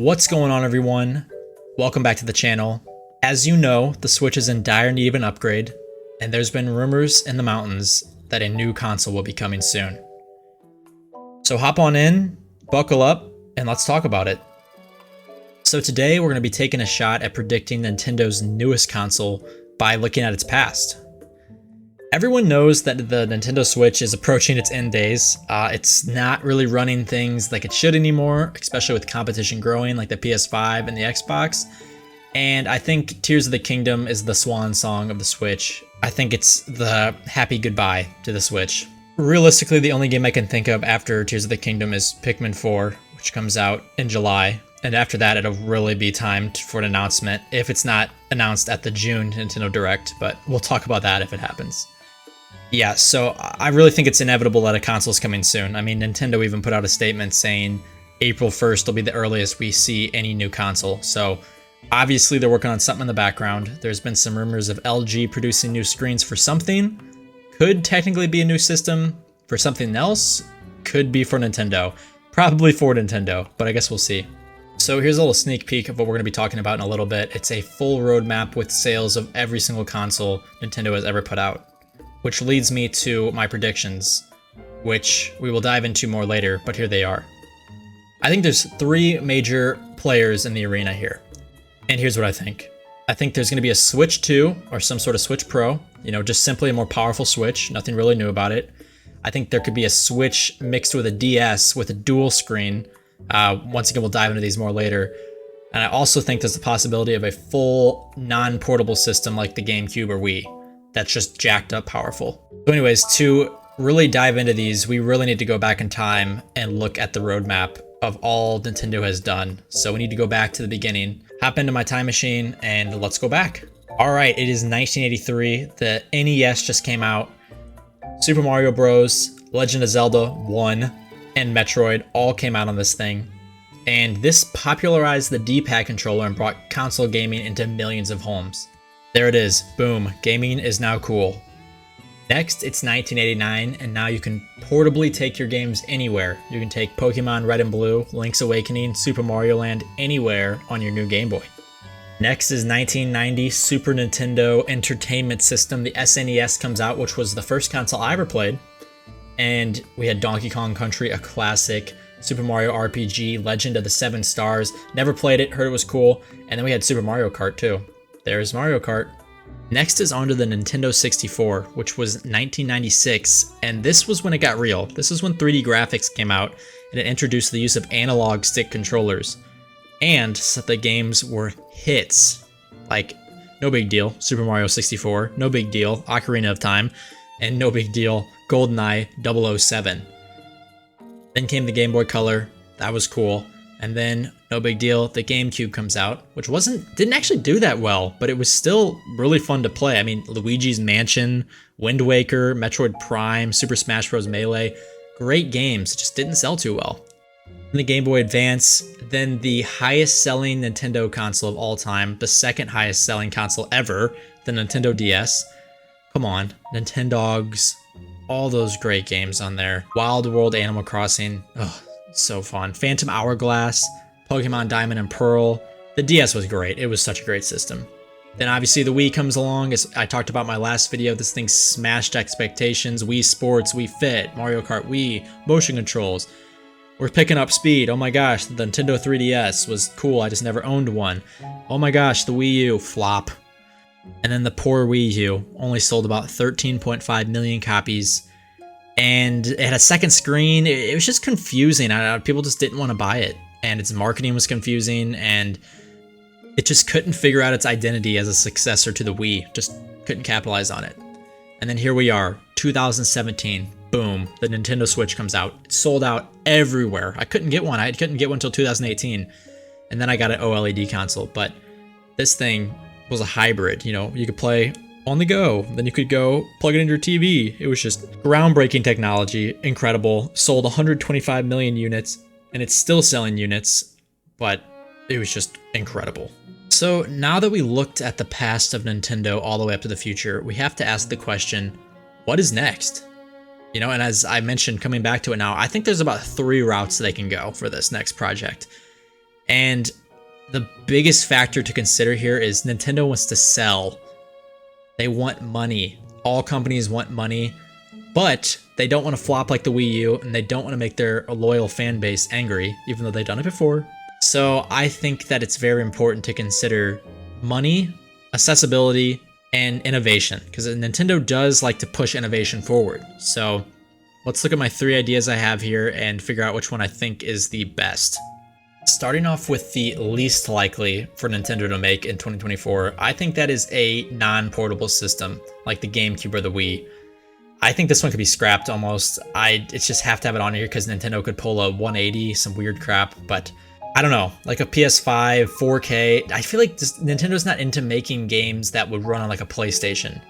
What's going on, everyone? Welcome back to the channel. As you know, the Switch is in dire need of an upgrade, and there's been rumors in the mountains that a new console will be coming soon. So hop on in, buckle up, and let's talk about it. So today we're going to be taking a shot at predicting Nintendo's newest console by looking at its past. Everyone knows that the Nintendo Switch is approaching its end days. It's not really running things like it should anymore, especially with competition growing like the PS5 and the Xbox. And I think Tears of the Kingdom is the swan song of the Switch. I think it's the happy goodbye to the Switch. Realistically, the only game I can think of after Tears of the Kingdom is Pikmin 4, which comes out in July. And after that, it'll really be time for an announcement, if it's not announced at the June Nintendo Direct, but we'll talk about that if it happens. Yeah, so I really think it's inevitable that a console is coming soon. I mean, Nintendo even put out a statement saying April 1st will be the earliest we see any new console. So obviously they're working on something in the background. There's been some rumors of LG producing new screens for something. Could technically be a new system for something else. Could be for Nintendo. Probably for Nintendo, but I guess we'll see. So here's a little sneak peek of what we're going to be talking about in a little bit. It's a full roadmap with sales of every single console Nintendo has ever put out. Which leads me to my predictions, which we will dive into more later, but here they are. I think there's three major players in the arena here. And here's what I think. I think there's going to be a Switch 2 or some sort of Switch Pro, just simply a more powerful Switch, nothing really new about it. I think there could be a Switch mixed with a DS with a dual screen. Once again, we'll dive into these more later. And I also think there's the possibility of a full non-portable system like the GameCube or Wii. That's just jacked up powerful. So anyways, to really dive into these, we really need to go back in time and look at the roadmap of all Nintendo has done. So we need to go back to the beginning, hop into my time machine, and let's go back. All right, it is 1983. The NES just came out. Super Mario Bros., Legend of Zelda 1, and Metroid all came out on this thing. And this popularized the D-pad controller and brought console gaming into millions of homes. There it is. Boom. Gaming is now cool. Next, it's 1989, and now you can portably take your games anywhere. You can take Pokemon Red and Blue, Link's Awakening, Super Mario Land anywhere on your new Game Boy. Next is 1990, Super Nintendo Entertainment System. The SNES comes out, which was the first console I ever played. And we had Donkey Kong Country, a classic, Super Mario RPG, Legend of the Seven Stars. Never played it, heard it was cool. And then we had Super Mario Kart too. There's Mario Kart. Next is onto the Nintendo 64, which was 1996, and this was when it got real. This is when 3D graphics came out, and it introduced the use of analog stick controllers. And so the games were hits. Like, no big deal, Super Mario 64, no big deal, Ocarina of Time, and no big deal, GoldenEye 007. Then came the Game Boy Color, that was cool. And then, no big deal, the GameCube comes out, which didn't actually do that well, but it was still really fun to play. I mean, Luigi's Mansion, Wind Waker, Metroid Prime, Super Smash Bros. Melee, great games, just didn't sell too well. Then the Game Boy Advance, then the highest selling Nintendo console of all time, the second highest selling console ever, the Nintendo DS. Come on, Nintendogs, all those great games on there. Wild World, Animal Crossing, ugh. So fun. Phantom Hourglass, Pokemon Diamond and Pearl. The DS was great. It was such a great system. Then obviously the Wii comes along. As I talked about in my last video, this thing smashed expectations. Wii Sports, Wii Fit, Mario Kart Wii, motion controls. We're picking up speed. Oh my gosh, the Nintendo 3DS was cool. I just never owned one. Oh my gosh, the Wii U, flop. And then the poor Wii U only sold about 13.5 million copies. And it had a second screen. It was just confusing. People just didn't want to buy it. And its marketing was confusing. And it just couldn't figure out its identity as a successor to the Wii. Just couldn't capitalize on it. And then here we are, 2017. Boom. The Nintendo Switch comes out. It sold out everywhere. I couldn't get one. I couldn't get one until 2018. And then I got an OLED console. But this thing was a hybrid. You could play on the go, then you could go plug it into your TV. It was just groundbreaking technology, incredible. Sold 125 million units, and it's still selling units, but it was just incredible. So now that we looked at the past of Nintendo all the way up to the future, we have to ask the question, what is next? And as I mentioned, coming back to it now, I think there's about 3 routes they can go for this next project. And the biggest factor to consider here is Nintendo wants to sell. They want money. All companies want money, but they don't want to flop like the Wii U, and they don't want to make their loyal fan base angry, even though they've done it before. So I think that it's very important to consider money, accessibility, and innovation, because Nintendo does like to push innovation forward. So let's look at my 3 ideas I have here and figure out which one I think is the best. Starting off with the least likely for Nintendo to make in 2024, I think that is a non-portable system like the GameCube or the Wii. I think this one could be scrapped almost. It's just have to have it on here because Nintendo could pull a 180, some weird crap, but I don't know, like a PS5, 4K. I feel like Nintendo's not into making games that would run on like a PlayStation.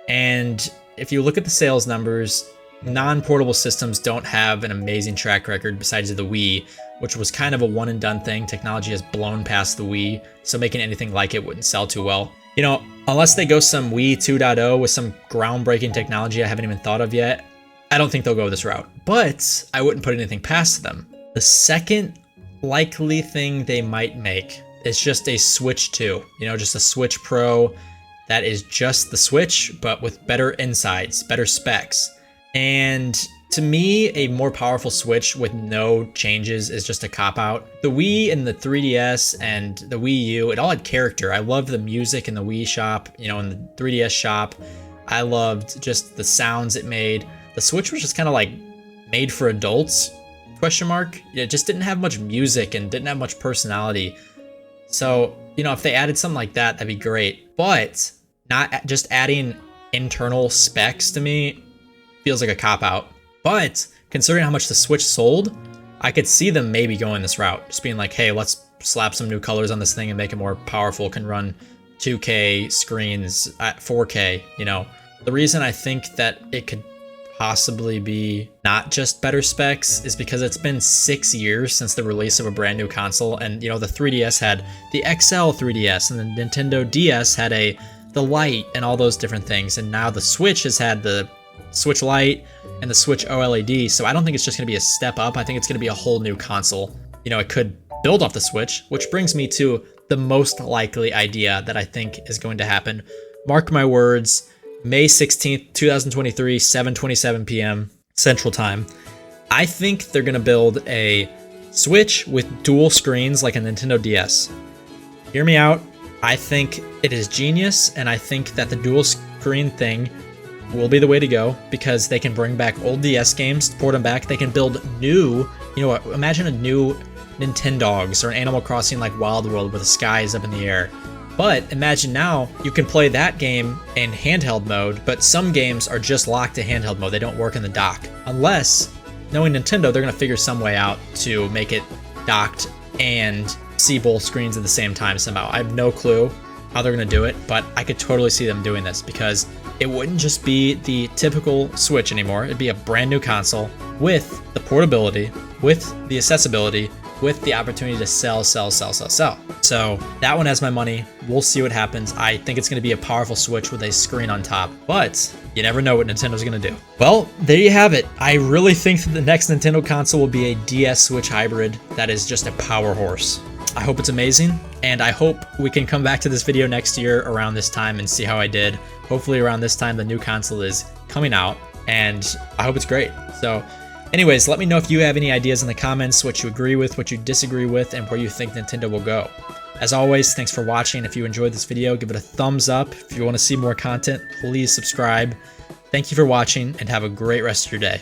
And if you look at the sales numbers, non-portable systems don't have an amazing track record besides the Wii, which was kind of a one and done thing. Technology has blown past the Wii, so making anything like it wouldn't sell too well. You know, unless they go some Wii 2.0 with some groundbreaking technology I haven't even thought of yet, I don't think they'll go this route. But I wouldn't put anything past them. The second likely thing they might make is just a Switch 2. You know, just a Switch Pro that is just the Switch, but with better insides, better specs. And to me, a more powerful Switch with no changes is just a cop-out. The Wii and the 3DS and the Wii U, it all had character. I loved the music in the Wii shop, you know, in the 3DS shop. I loved just the sounds it made. The Switch was just kind of like made for adults, question mark. It just didn't have much music and didn't have much personality. So, you know, if they added something like that, that'd be great. But not just adding internal specs to me feels like a cop-out. But considering how much the Switch sold, I could see them maybe going this route. Just being like, hey, let's slap some new colors on this thing and make it more powerful. It can run 2K screens at 4K, you know. The reason I think that it could possibly be not just better specs is because it's been 6 years since the release of a brand new console. And, you know, the 3DS had the XL 3DS and the Nintendo DS had the Lite and all those different things. And now the Switch has had the Switch Lite and the Switch OLED, so I don't think it's just going to be a step up. I think it's going to be a whole new console. You know, it could build off the Switch, which brings me to the most likely idea that I think is going to happen. Mark my words, May 16th, 2023, 7:27 p.m. Central Time. I think they're going to build a Switch with dual screens like a Nintendo DS. Hear me out. I think it is genius, and I think that the dual screen thing will be the way to go because they can bring back old DS games, port them back. They can build new, you know, imagine a new Nintendogs or an Animal Crossing like Wild World where the sky is up in the air. But imagine now you can play that game in handheld mode, but some games are just locked to handheld mode. They don't work in the dock. Unless, knowing Nintendo, they're going to figure some way out to make it docked and see both screens at the same time somehow. I have no clue how they're going to do it, but I could totally see them doing this because it wouldn't just be the typical Switch anymore. It'd be a brand new console with the portability, with the accessibility, with the opportunity to sell. So that one has my money. We'll see what happens. I think it's going to be a powerful Switch with a screen on top, but you never know what Nintendo's going to do. Well, there you have it. I really think that the next Nintendo console will be a DS Switch hybrid that is just a power horse. I hope it's amazing, and I hope we can come back to this video next year around this time and see how I did. Hopefully around this time the new console is coming out, and I hope it's great. So anyways, let me know if you have any ideas in the comments, what you agree with, what you disagree with, and where you think Nintendo will go. As always, thanks for watching. If you enjoyed this video, give it a thumbs up. If you want to see more content, please subscribe. Thank you for watching, and have a great rest of your day.